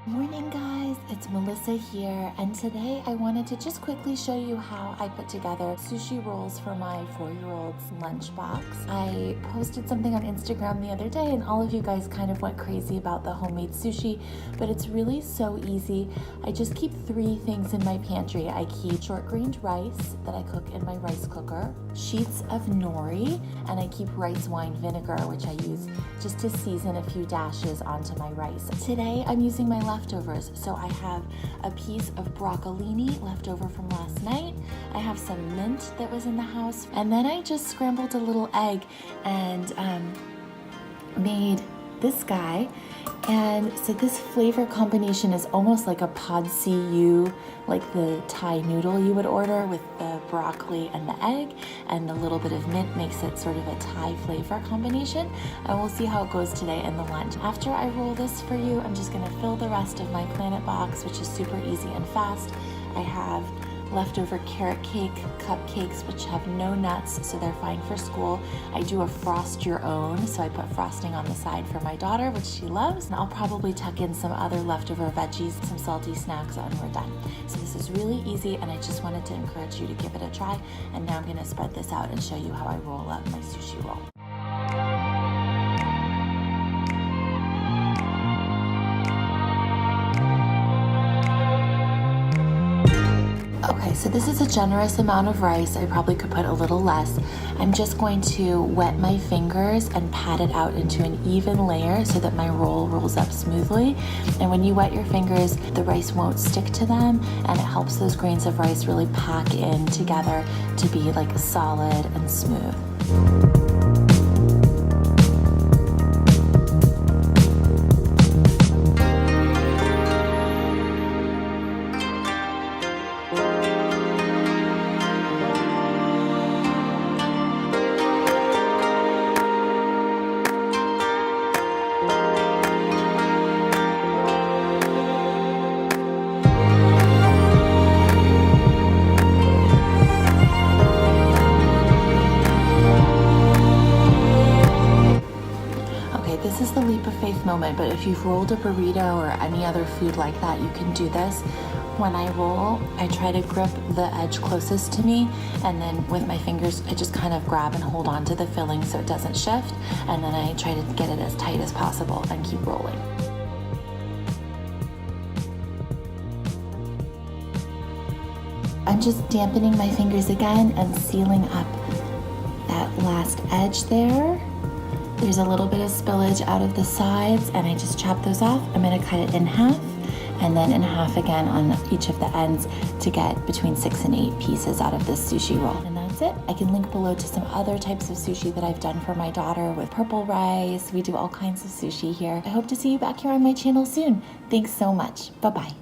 Morning guys, it's Melissa here, and today I wanted to just quickly show you how I put together sushi rolls for my 4-year-old's lunchbox. I posted something on Instagram the other day and all of you guys kind of went crazy about the homemade sushi, but it's really so easy. I just keep 3 things in my pantry. I keep short-grained rice that I cook in my rice cooker, sheets of nori, and I keep rice wine vinegar, which I use just to season a few dashes onto my rice. Today I'm using my leftovers, so I have a piece of broccolini left over from last night. I have some mint that was in the house, and then I just scrambled a little egg and made this guy. And so this flavor combination is almost like a pad see ew, like the Thai noodle you would order, with the broccoli and the egg, and a little bit of mint makes it sort of a Thai flavor combination. And we'll see how it goes today in the lunch. After I roll this for you, I'm just gonna fill the rest of my PlanetBox, which is super easy and fast. I have leftover carrot cake cupcakes, which have no nuts, so they're fine for school. I do a frost your own, so I put frosting on the side for my daughter, which she loves, and I'll probably tuck in some other leftover veggies, some salty snacks, and we're done. So this is really easy, and I just wanted to encourage you to give it a try. And now I'm gonna spread this out and show you how I roll up my sushi roll. Okay, so this is a generous amount of rice. I probably could put a little less. I'm just going to wet my fingers and pat it out into an even layer so that my roll rolls up smoothly. And when you wet your fingers, the rice won't stick to them, and it helps those grains of rice really pack in together to be like solid and smooth. This is the leap of faith moment, but if you've rolled a burrito or any other food like that, you can do this. When I roll, I try to grip the edge closest to me, and then with my fingers, I just kind of grab and hold on to the filling so it doesn't shift, and then I try to get it as tight as possible and keep rolling. I'm just dampening my fingers again and sealing up that last edge there. There's a little bit of spillage out of the sides, and I just chop those off. I'm gonna cut it in half, and then in half again on each of the ends to get between 6 and 8 pieces out of this sushi roll. And that's it. I can link below to some other types of sushi that I've done for my daughter with purple rice. We do all kinds of sushi here. I hope to see you back here on my channel soon. Thanks so much. Bye-bye.